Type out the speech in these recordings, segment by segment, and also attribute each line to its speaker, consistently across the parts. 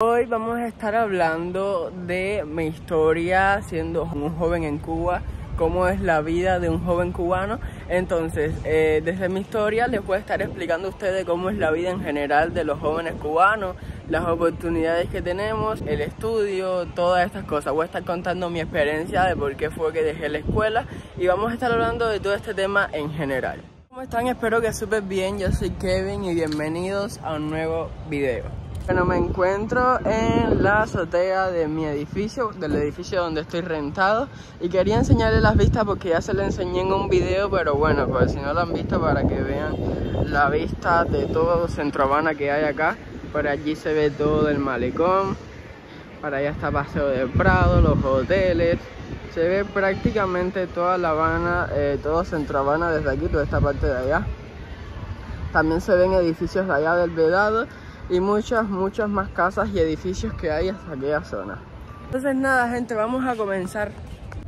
Speaker 1: Hoy vamos a estar hablando de mi historia siendo un joven en Cuba, cómo es la vida de un joven cubano. Entonces, desde mi historia les voy a estar explicando a ustedes cómo es la vida en general de los jóvenes cubanos, las oportunidades que tenemos, el estudio, todas estas cosas. Voy a estar contando mi experiencia de por qué fue que dejé la escuela y vamos a estar hablando de todo este tema en general. ¿Cómo están? Espero que súper bien. Yo soy Kevin y bienvenidos a un nuevo video. Bueno, me encuentro en la azotea de mi edificio, del edificio donde estoy rentado, y quería enseñarles las vistas porque ya se les enseñé en un video, pero bueno, pues si no lo han visto, para que vean la vista de todo Centro Habana que hay acá. Por allí se ve todo el malecón, para allá está Paseo del Prado, los hoteles, se ve prácticamente toda La Habana, todo Centro Habana desde aquí, toda esta parte de allá. También se ven edificios de allá del Vedado y muchas más casas y edificios que hay hasta aquella zona. Entonces nada, gente, vamos a comenzar.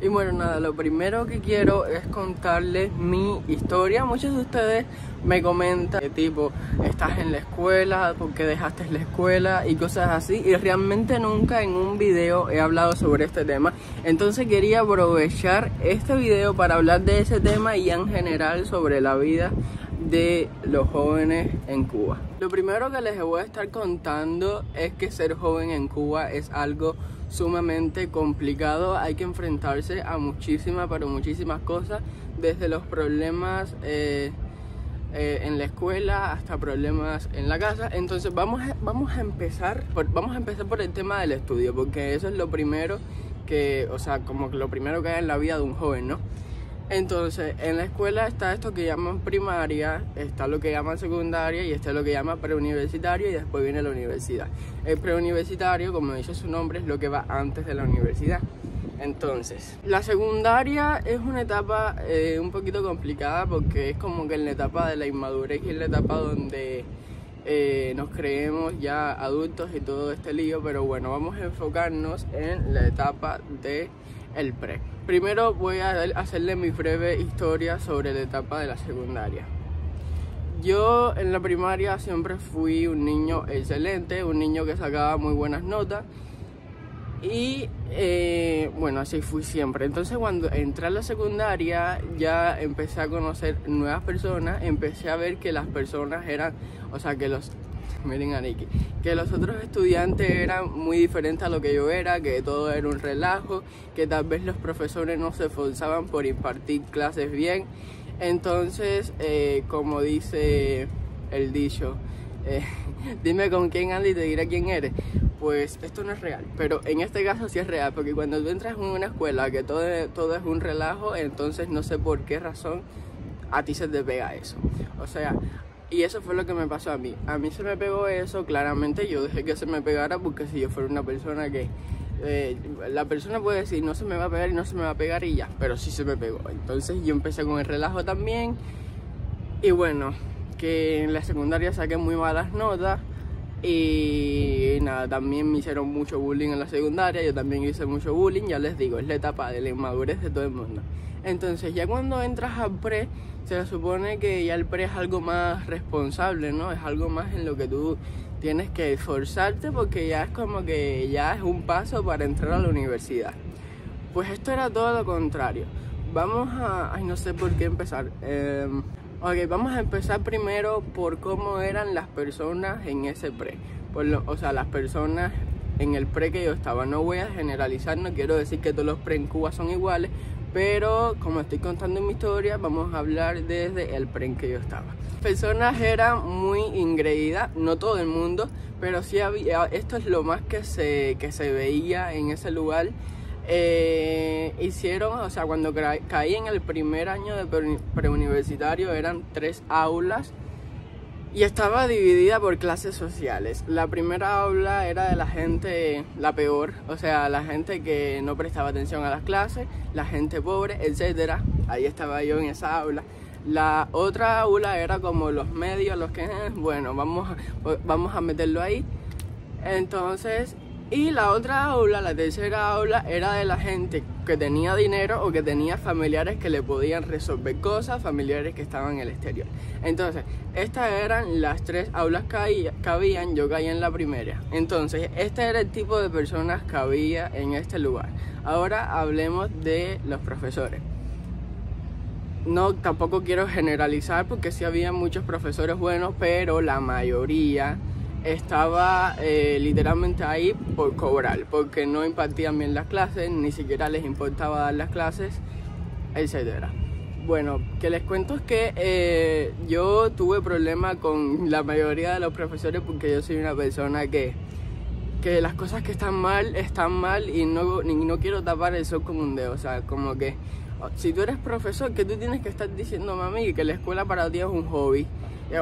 Speaker 1: Y bueno, nada, lo primero que quiero es contarles mi historia. Muchos de ustedes me comentan que tipo, estás en la escuela, ¿por qué dejaste la escuela? Y cosas así, y realmente nunca en un video he hablado sobre este tema. Entonces quería aprovechar este video para hablar de ese tema y en general sobre la vida de los jóvenes en Cuba. Lo primero que les voy a estar contando es que ser joven en Cuba es algo sumamente complicado. Hay que enfrentarse a muchísimas cosas, desde los problemas en la escuela hasta problemas en la casa. Entonces vamos a empezar por el tema del estudio, porque eso es lo primero que, o sea, como que lo primero que hay en la vida de un joven, ¿no? Entonces, en la escuela está esto que llaman primaria, está lo que llaman secundaria y está lo que llaman preuniversitario, y después viene la universidad. El preuniversitario, como dice su nombre, es lo que va antes de la universidad. Entonces, la secundaria es una etapa un poquito complicada porque es como que en la etapa de la inmadurez y en la etapa donde nos creemos ya adultos y todo este lío, pero bueno, vamos a enfocarnos en la etapa de el pre. Primero voy a hacerle mi breve historia sobre la etapa de la secundaria. Yo en la primaria siempre fui un niño excelente, un niño que sacaba muy buenas notas y bueno, así fui siempre. Entonces cuando entré a la secundaria ya empecé a conocer nuevas personas, empecé a ver que las personas eran, o sea, que los otros estudiantes eran muy diferentes a lo que yo era, que todo era un relajo, que tal vez los profesores no se esforzaban por impartir clases bien. Entonces, como dice el dicho, dime con quién andas y te diré quién eres. Pues esto no es real, pero en este caso sí es real, porque cuando tú entras en una escuela que todo es un relajo, entonces no sé por qué razón a ti se te pega eso. O sea, y eso fue lo que me pasó a mí. A mí se me pegó eso, claramente yo dejé que se me pegara, porque si yo fuera una persona que... la persona puede decir no se me va a pegar y no se me va a pegar y ya, pero sí se me pegó. Entonces yo empecé con el relajo también. Y bueno, que en la secundaria saqué muy malas notas. Y nada, también me hicieron mucho bullying en la secundaria. Yo también hice mucho bullying, ya les digo, es la etapa de la inmadurez de todo el mundo. Entonces ya cuando entras al pre, se supone que ya el pre es algo más responsable, ¿no? Es algo más en lo que tú tienes que esforzarte, porque ya es como que ya es un paso para entrar a la universidad. Pues esto era todo lo contrario. Vamos a... ay, no sé por qué empezar. Ok, vamos a empezar primero por cómo eran las personas en ese pre. O sea, las personas en el pre que yo estaba. No voy a generalizar, no quiero decir que todos los pre en Cuba son iguales, pero como estoy contando mi historia, vamos a hablar desde el pre en que yo estaba. Las personas eran muy ingreídas, no todo el mundo, pero sí había, esto es lo más que se veía en ese lugar. Hicieron, o sea, cuando caí en el primer año de preuniversitario eran 3 aulas y estaba dividida por clases sociales. La primera aula era de la gente, la peor, o sea, la gente que no prestaba atención a las clases, la gente pobre, etcétera. Ahí estaba yo en esa aula. La otra aula era como los medios, los que, bueno, vamos a meterlo ahí. Entonces Y la otra aula, la tercera aula, era de la gente que tenía dinero o que tenía familiares que le podían resolver cosas, familiares que estaban en el exterior. Entonces, estas eran las 3 aulas que habían, yo caí en la primera. Entonces, este era el tipo de personas que había en este lugar. Ahora hablemos de los profesores. No, tampoco quiero generalizar porque sí había muchos profesores buenos, pero la mayoría estaba literalmente ahí por cobrar, porque no impartían bien las clases, ni siquiera les importaba dar las clases, etc. Bueno, que les cuento es que yo tuve problemas con la mayoría de los profesores porque yo soy una persona que las cosas que están mal y no quiero tapar el sol con un dedo. O sea, como que si tú eres profesor, que tú tienes que estar diciendo, mami, que la escuela para ti es un hobby,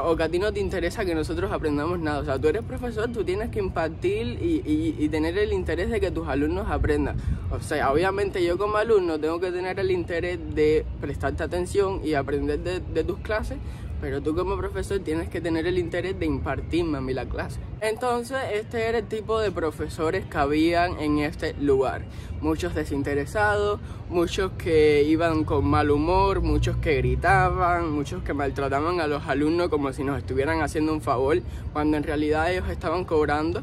Speaker 1: o que a ti no te interesa que nosotros aprendamos nada. O sea, tú eres profesor, tú tienes que impartir y tener el interés de que tus alumnos aprendan. O sea, obviamente yo como alumno tengo que tener el interés de prestarte atención y aprender de tus clases, pero tú como profesor tienes que tener el interés de impartirme a mí la clase. Entonces, este era el tipo de profesores que habían en este lugar. Muchos desinteresados, muchos que iban con mal humor, muchos que gritaban, muchos que maltrataban a los alumnos como si nos estuvieran haciendo un favor, cuando en realidad ellos estaban cobrando.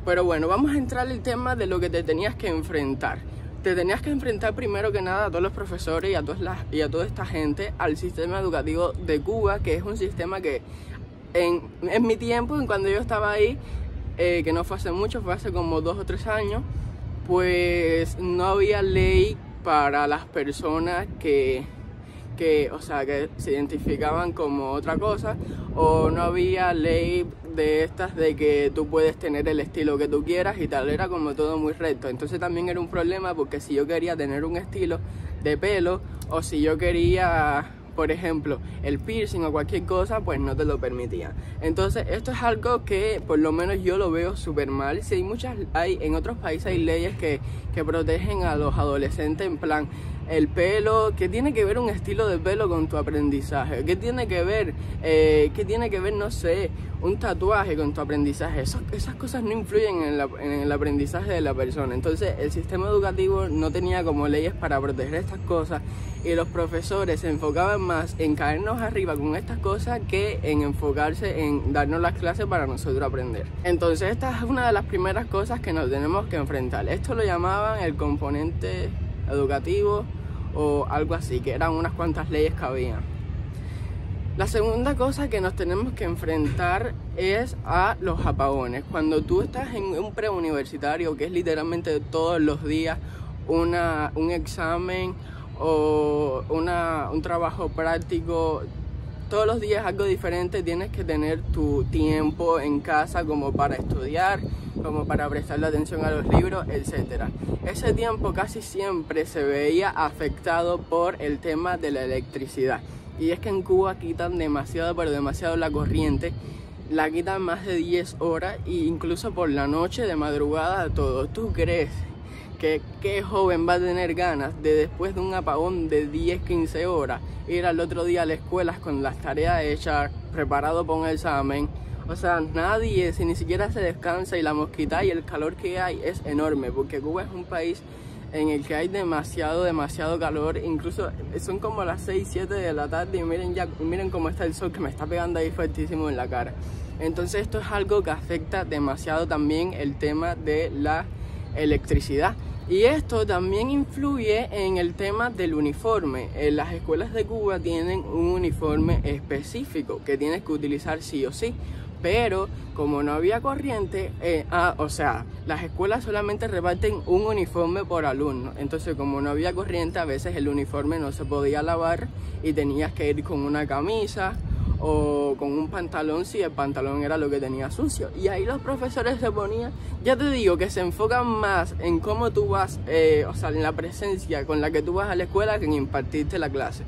Speaker 1: Pero bueno, vamos a entrar al tema de lo que te tenías que enfrentar. Te tenías que enfrentar primero que nada a todos los profesores y a toda esta gente al sistema educativo de Cuba, que es un sistema que en mi tiempo, en cuando yo estaba ahí, que no fue hace mucho, fue hace como 2 o 3 años, pues no había ley para las personas que se identificaban como otra cosa, o no había ley de estas de que tú puedes tener el estilo que tú quieras y tal, era como todo muy recto. Entonces también era un problema porque si yo quería tener un estilo de pelo o si yo quería, por ejemplo, el piercing o cualquier cosa, pues no te lo permitía. Entonces esto es algo que por lo menos yo lo veo súper mal. Si en otros países hay leyes que protegen a los adolescentes, en plan, el pelo, ¿qué tiene que ver un estilo de pelo con tu aprendizaje? ¿Qué tiene que ver, no sé, un tatuaje con tu aprendizaje? Esas cosas no influyen en el aprendizaje de la persona. Entonces el sistema educativo no tenía como leyes para proteger estas cosas y los profesores se enfocaban más en caernos arriba con estas cosas que en enfocarse en darnos las clases para nosotros aprender. Entonces esta es una de las primeras cosas que nos tenemos que enfrentar. Esto lo llamaban el componente educativo o algo así, que eran unas cuantas leyes que había. La segunda cosa que nos tenemos que enfrentar es a los apagones. Cuando tú estás en un preuniversitario, que es literalmente todos los días un examen o un trabajo práctico, todos los días algo diferente, tienes que tener tu tiempo en casa como para estudiar, como para prestarle atención a los libros, etc. Ese tiempo casi siempre se veía afectado por el tema de la electricidad. Y es que en Cuba quitan demasiado, pero demasiado la corriente. La quitan más de 10 horas e incluso por la noche, de madrugada, todo. ¿Tú crees que qué joven va a tener ganas de, después de un apagón de 10-15 horas, ir al otro día a la escuela con las tareas hechas, preparado para un examen? O sea, nadie, si ni siquiera se descansa, y la mosquita y el calor que hay es enorme, porque Cuba es un país en el que hay demasiado calor. Incluso son como las 6-7 de la tarde y miren cómo está el sol, que me está pegando ahí fuertísimo en la cara. Entonces esto es algo que afecta demasiado también el tema de la electricidad. Y esto también influye en el tema del uniforme. Las escuelas de Cuba tienen un uniforme específico que tienes que utilizar sí o sí. Pero como no había corriente, las escuelas solamente reparten un uniforme por alumno. Entonces, como no había corriente, a veces el uniforme no se podía lavar y tenías que ir con una camisa o con un pantalón si el pantalón era lo que tenía sucio. Y ahí los profesores se ponían, ya te digo, que se enfocan más en cómo tú vas, en la presencia con la que tú vas a la escuela que en impartirte la clase.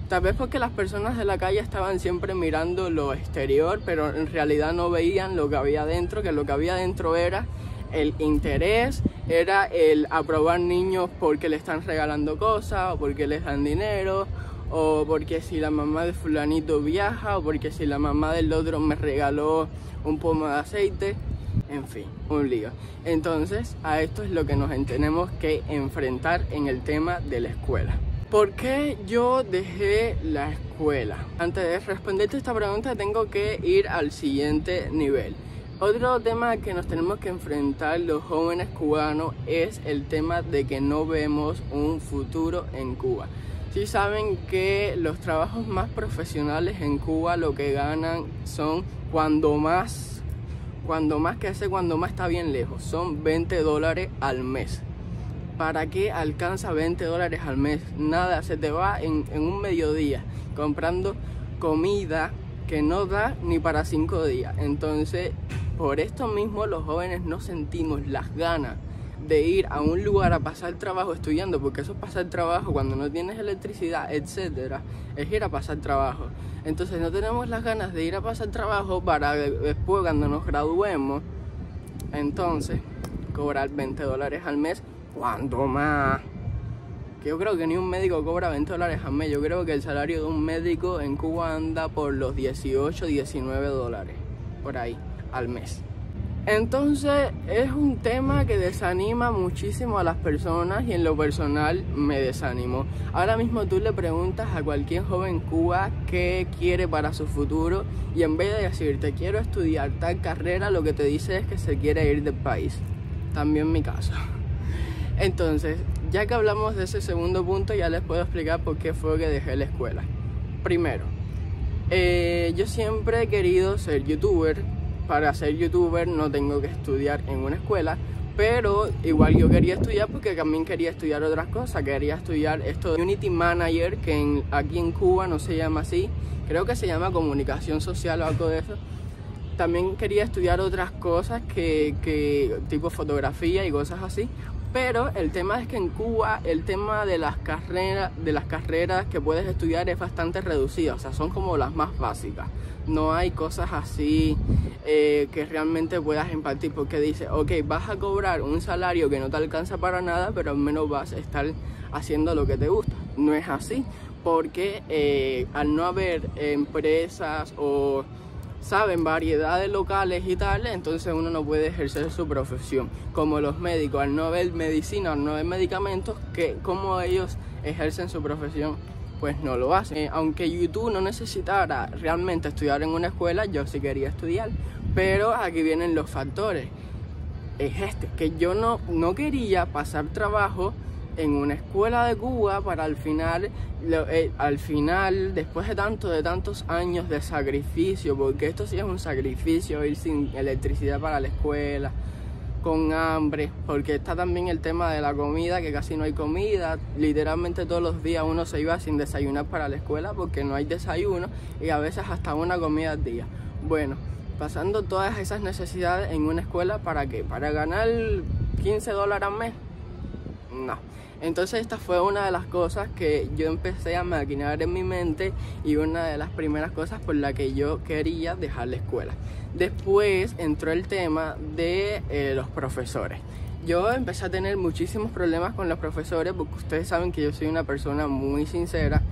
Speaker 1: Tal vez porque las personas de la calle estaban siempre mirando lo exterior, pero en realidad no veían lo que había dentro, que lo que había dentro era el interés, era el aprobar niños porque le están regalando cosas, o porque les dan dinero, o porque si la mamá de fulanito viaja, o porque si la mamá del otro me regaló un pomo de aceite. en fin, un lío. Entonces, a esto es lo que nos tenemos que enfrentar en el tema de la escuela. ¿Por qué yo dejé la escuela? Antes de responderte esta pregunta tengo que ir al siguiente nivel. Otro tema que nos tenemos que enfrentar los jóvenes cubanos es el tema de que no vemos un futuro en Cuba. Sí saben que los trabajos más profesionales en Cuba lo que ganan son cuando más está bien lejos, son $20 al mes. ¿Para qué alcanza $20 al mes? Nada, se te va en un mediodía comprando comida que no da ni para 5 días. Entonces, por esto mismo los jóvenes no sentimos las ganas de ir a un lugar a pasar trabajo estudiando, porque eso es pasar trabajo cuando no tienes electricidad, etcétera, es ir a pasar trabajo. Entonces no tenemos las ganas de ir a pasar trabajo para después cuando nos graduemos, entonces cobrar $20 al mes. ¿Cuándo más? Que yo creo que ni un médico cobra $20 al mes. Yo creo que el salario de un médico en Cuba anda por los $18, $19 por ahí al mes. Entonces es un tema que desanima muchísimo a las personas y en lo personal me desanimó. Ahora mismo tú le preguntas a cualquier joven en Cuba qué quiere para su futuro y en vez de decirte quiero estudiar tal carrera, lo que te dice es que se quiere ir del país. También mi caso. Entonces, ya que hablamos de ese segundo punto, ya les puedo explicar por qué fue que dejé la escuela. Primero, yo siempre he querido ser youtuber. Para ser youtuber no tengo que estudiar en una escuela, pero igual yo quería estudiar porque también quería estudiar otras cosas. Quería estudiar esto de Community Manager, que aquí en Cuba no se llama así, creo que se llama comunicación social o algo de eso. También quería estudiar otras cosas que tipo fotografía y cosas así. Pero el tema es que en Cuba el tema de las carreras que puedes estudiar es bastante reducido, o sea, son como las más básicas. No hay cosas así que realmente puedas impartir, porque dice, ok, vas a cobrar un salario que no te alcanza para nada, pero al menos vas a estar haciendo lo que te gusta. No es así, porque al no haber empresas o saben variedades locales y tal, entonces uno no puede ejercer su profesión. Como los médicos, al no haber medicina, al no haber medicamentos, ¿cómo ellos ejercen su profesión? Pues no lo hacen. Aunque YouTube no necesitara realmente estudiar en una escuela, yo sí quería estudiar. Pero aquí vienen los factores. Es que yo no quería pasar trabajo en una escuela de Cuba para al final, después de tantos años de sacrificio, porque esto sí es un sacrificio, ir sin electricidad para la escuela, con hambre, porque está también el tema de la comida, que casi no hay comida. Literalmente todos los días uno se iba sin desayunar para la escuela porque no hay desayuno y a veces hasta una comida al día. Bueno, pasando todas esas necesidades en una escuela, ¿para qué? ¿Para ganar $15 al mes? No. Entonces esta fue una de las cosas que yo empecé a maquinar en mi mente y una de las primeras cosas por la que yo quería dejar la escuela. Después entró el tema de los profesores. Yo empecé a tener muchísimos problemas con los profesores porque ustedes saben que yo soy una persona muy sincera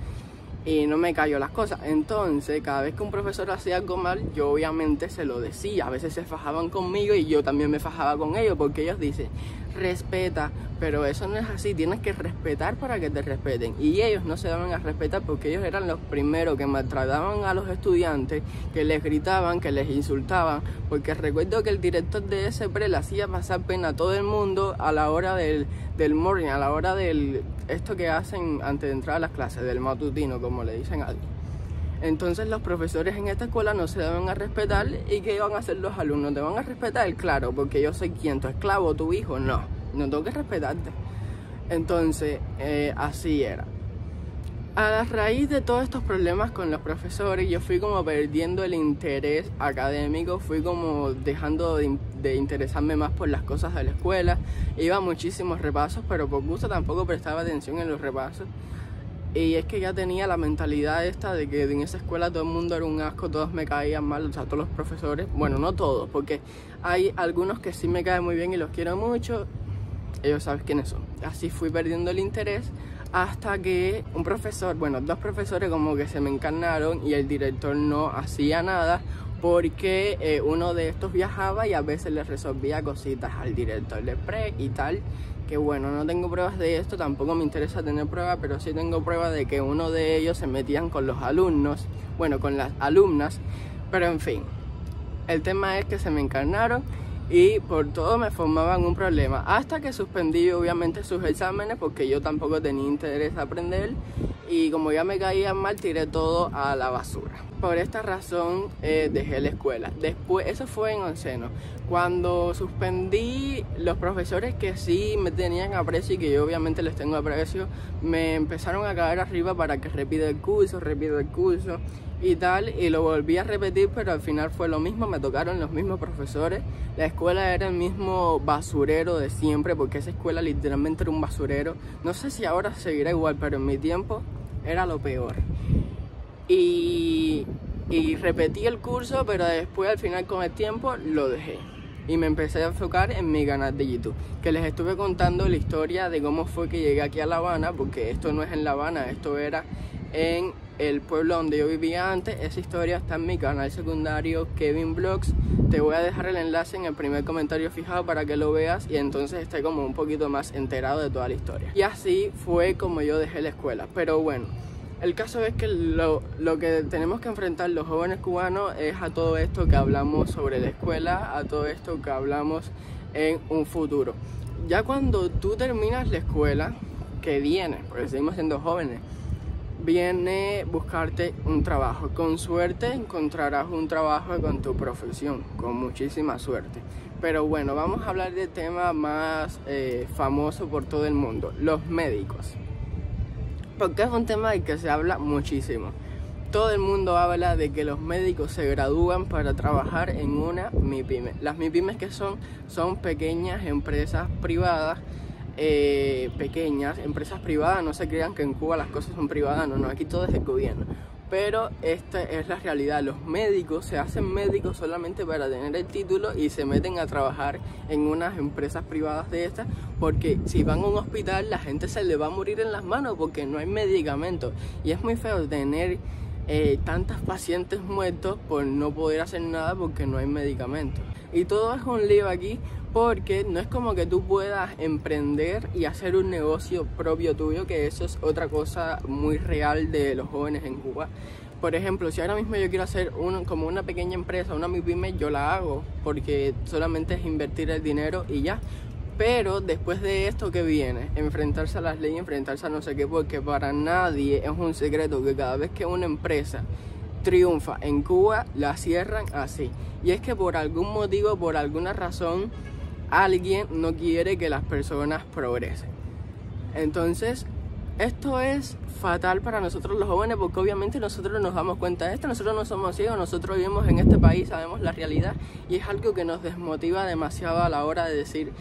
Speaker 1: y no me callo las cosas. Entonces cada vez que un profesor hacía algo mal, yo obviamente se lo decía. A veces se fajaban conmigo y yo también me fajaba con ellos, porque ellos dicen respeta, pero eso no es así, tienes que respetar para que te respeten. Y ellos no se daban a respetar porque ellos eran los primeros que maltrataban a los estudiantes, que les gritaban, que les insultaban, porque recuerdo que el director de ese pre le hacía pasar pena a todo el mundo a la hora del morning, a la hora del esto que hacen antes de entrar a las clases, del matutino, como le dicen a alguien. Entonces los profesores en esta escuela no se deben a respetar. ¿Y qué van a hacer los alumnos? ¿Te van a respetar? Claro, porque yo soy quien, tu esclavo, tu hijo. No tengo que respetarte. Entonces, así era. A raíz de todos estos problemas con los profesores, yo fui como perdiendo el interés académico, fui como dejando de interesarme más por las cosas de la escuela. Iba a muchísimos repasos, pero por gusto tampoco prestaba atención en los repasos. Y es que ya tenía la mentalidad esta de que en esa escuela todo el mundo era un asco, todos me caían mal, o sea, todos los profesores. Bueno, no todos, porque hay algunos que sí me caen muy bien y los quiero mucho. Ellos saben quiénes son. Así fui perdiendo el interés hasta que dos profesores como que se me encarnaron y el director no hacía nada porque uno de estos viajaba y a veces les resolvía cositas al director de pre y tal. Que bueno, no tengo pruebas de esto, tampoco me interesa tener pruebas, pero sí tengo pruebas de que uno de ellos se metían con los alumnos, bueno, con las alumnas, pero en fin, el tema es que se me encarnaron y por todo me formaban un problema, hasta que suspendí obviamente sus exámenes porque yo tampoco tenía interés en aprender y como ya me caían mal tiré todo a la basura. Por esta razón dejé la escuela. Después, eso fue en onceno. Cuando suspendí, los profesores que sí me tenían aprecio y que yo obviamente les tengo aprecio, me empezaron a caer arriba para que repita el curso y tal, y lo volví a repetir, pero al final fue lo mismo, me tocaron los mismos profesores. La escuela era el mismo basurero de siempre, porque esa escuela literalmente era un basurero. No sé si ahora seguirá igual, pero en mi tiempo era lo peor. Y repetí el curso, pero después al final con el tiempo lo dejé. Y me empecé a enfocar en mi canal de YouTube, que les estuve contando la historia de cómo fue que llegué aquí a La Habana, porque esto no es en La Habana, esto era en el pueblo donde yo vivía antes. Esa historia está en mi canal secundario Kevin Vlogs. Te voy a dejar el enlace en el primer comentario fijado para que lo veas y entonces estés como un poquito más enterado de toda la historia. Y así fue como yo dejé la escuela. Pero bueno, el caso es que lo que tenemos que enfrentar los jóvenes cubanos es a todo esto que hablamos sobre la escuela, a todo esto que hablamos en un futuro. Ya cuando tú terminas la escuela, que viene, porque seguimos siendo jóvenes, viene buscarte un trabajo. Con suerte encontrarás un trabajo con tu profesión, con muchísima suerte. Pero bueno, vamos a hablar del tema más famoso por todo el mundo, los médicos. Porque es un tema del que se habla muchísimo. Todo el mundo habla de que los médicos se gradúan para trabajar en una MIPYME. Las MIPYMEs que son pequeñas empresas privadas, no se crean que en Cuba las cosas son privadas, no, aquí todo es el gobierno. Pero esta es la realidad, los médicos se hacen médicos solamente para tener el título y se meten a trabajar en unas empresas privadas de estas, porque si van a un hospital la gente se le va a morir en las manos porque no hay medicamentos. Y es muy feo tener tantos pacientes muertos por no poder hacer nada porque no hay medicamentos. Y todo es un lío aquí, porque no es como que tú puedas emprender y hacer un negocio propio tuyo, que eso es otra cosa muy real de los jóvenes en Cuba. Por ejemplo, si ahora mismo yo quiero hacer como una pequeña empresa, una MIPYME, yo la hago, porque solamente es invertir el dinero y ya. Pero después de esto, ¿qué viene? Enfrentarse a las leyes, enfrentarse a no sé qué, porque para nadie es un secreto que cada vez que una empresa triunfa en Cuba, la cierran así. Y es que por algún motivo, por alguna razón, alguien no quiere que las personas progresen. Entonces, esto es fatal para nosotros los jóvenes, porque obviamente nosotros nos damos cuenta de esto, nosotros no somos ciegos, nosotros vivimos en este país, sabemos la realidad, y es algo que nos desmotiva demasiado a la hora de decir,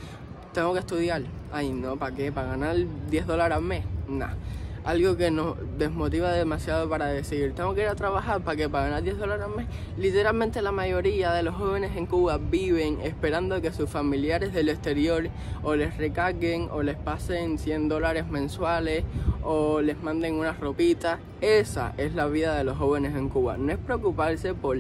Speaker 1: tengo que estudiar. Ay, no, ¿para qué? ¿Para ganar $10 al mes? Nah. Algo que nos desmotiva demasiado para decir, tengo que ir a trabajar para ganar $10 al mes. Literalmente la mayoría de los jóvenes en Cuba viven esperando que sus familiares del exterior o les recarguen o les pasen $100 mensuales o les manden unas ropitas. Esa es la vida de los jóvenes en Cuba. No es preocuparse por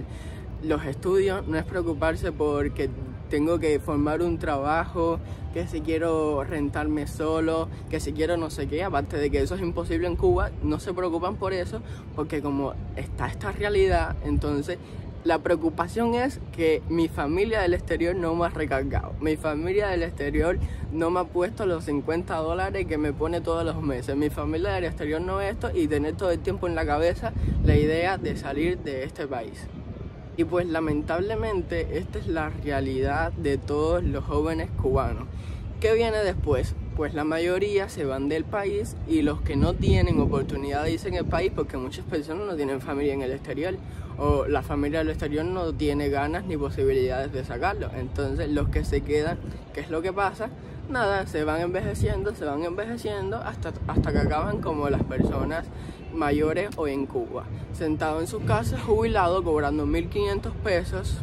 Speaker 1: los estudios, no es preocuparse porque tengo que formar un trabajo, que si quiero rentarme solo, que si quiero no sé qué. Aparte de que eso es imposible en Cuba, no se preocupan por eso, porque como está esta realidad, entonces la preocupación es que mi familia del exterior no me ha recargado, mi familia del exterior no me ha puesto los $50 que me pone todos los meses, mi familia del exterior no esto, y tener todo el tiempo en la cabeza la idea de salir de este país. Y pues lamentablemente esta es la realidad de todos los jóvenes cubanos. ¿Qué viene después? Pues la mayoría se van del país, y los que no tienen oportunidad de irse en el país, porque muchas personas no tienen familia en el exterior, o la familia del exterior no tiene ganas ni posibilidades de sacarlo. Entonces los que se quedan, ¿qué es lo que pasa? Nada, se van envejeciendo hasta que acaban como las personas mayores hoy en Cuba, sentado en su casa, jubilado, cobrando 1.500 pesos,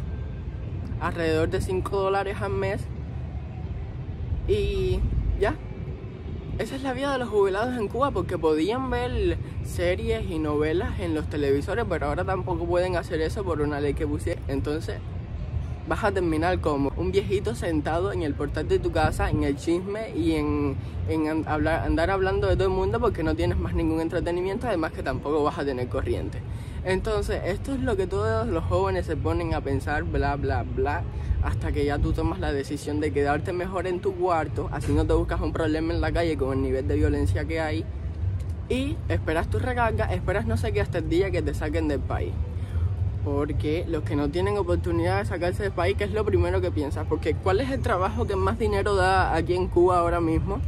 Speaker 1: alrededor de $5 al mes, y ya. esa es la vida de los jubilados en Cuba, porque podían ver series y novelas en los televisores, pero ahora tampoco pueden hacer eso por una ley que pusieron. Entonces vas a terminar como un viejito sentado en el portal de tu casa, en el chisme y en andar hablando de todo el mundo, porque no tienes más ningún entretenimiento, además que tampoco vas a tener corriente. Entonces esto es lo que todos los jóvenes se ponen a pensar, bla bla bla, hasta que ya tú tomas la decisión de quedarte mejor en tu cuarto, así no te buscas un problema en la calle con el nivel de violencia que hay, y esperas tu recarga, esperas no sé qué hasta el día que te saquen del país. Porque los que no tienen oportunidad de sacarse del país, ¿qué es lo primero que piensas? Porque ¿cuál es el trabajo que más dinero da aquí en Cuba ahora mismo?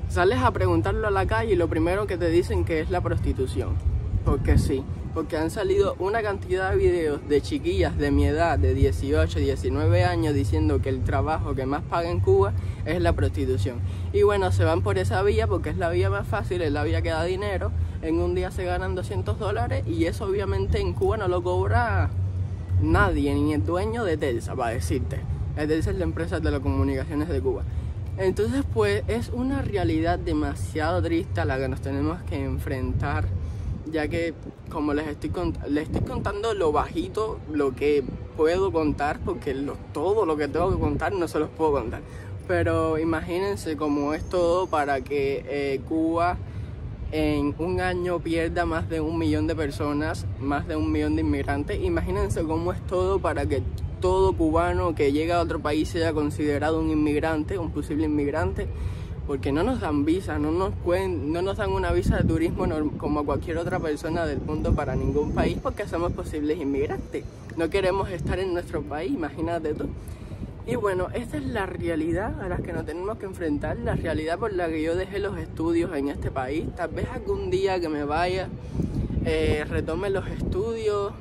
Speaker 1: Sales a preguntarlo a la calle y lo primero que te dicen que es la prostitución. Porque sí, porque han salido una cantidad de videos de chiquillas de mi edad, de 18, 19 años, diciendo que el trabajo que más paga en Cuba es la prostitución. Y bueno, se van por esa vía porque es la vía más fácil, es la vía que da dinero. En un día se ganan $200 y eso obviamente en Cuba no lo cobra nadie, ni el dueño de Telsa, para decirte. Telsa es la empresa de telecomunicaciones de Cuba. Entonces pues es una realidad demasiado triste a la que nos tenemos que enfrentar, ya que como les estoy contando lo bajito, lo que puedo contar, porque todo lo que tengo que contar no se los puedo contar. Pero imagínense cómo es todo para que Cuba en un año pierda más de 1 millón de personas, más de 1 millón de inmigrantes. Imagínense cómo es todo para que todo cubano que llega a otro país sea considerado un inmigrante, un posible inmigrante, porque no nos dan visa, no nos dan una visa de turismo como a cualquier otra persona del mundo para ningún país, porque somos posibles inmigrantes. No queremos estar en nuestro país, imagínate tú. Y bueno, esta es la realidad a la que nos tenemos que enfrentar, la realidad por la que yo dejé los estudios en este país. Tal vez algún día que me vaya, retome los estudios.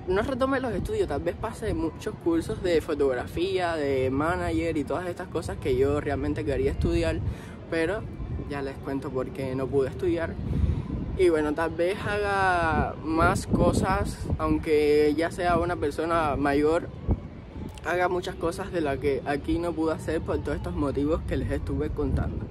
Speaker 1: No retome los estudios, tal vez pase muchos cursos de fotografía, de manager y todas estas cosas que yo realmente quería estudiar, pero ya les cuento por qué no pude estudiar. Y bueno, tal vez haga más cosas, aunque ya sea una persona mayor, haga muchas cosas de las que aquí no pude hacer por todos estos motivos que les estuve contando.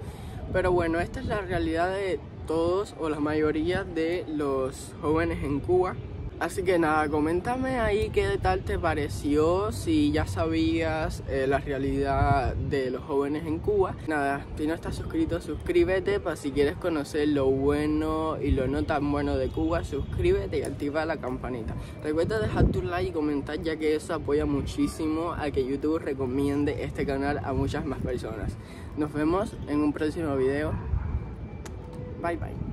Speaker 1: Pero bueno, esta es la realidad de todos o la mayoría de los jóvenes en Cuba. Así que nada, coméntame ahí qué tal te pareció, si ya sabías la realidad de los jóvenes en Cuba. Nada, si no estás suscrito, suscríbete para si quieres conocer lo bueno y lo no tan bueno de Cuba, suscríbete y activa la campanita. Recuerda dejar tu like y comentar, ya que eso apoya muchísimo a que YouTube recomiende este canal a muchas más personas. Nos vemos en un próximo video. Bye bye.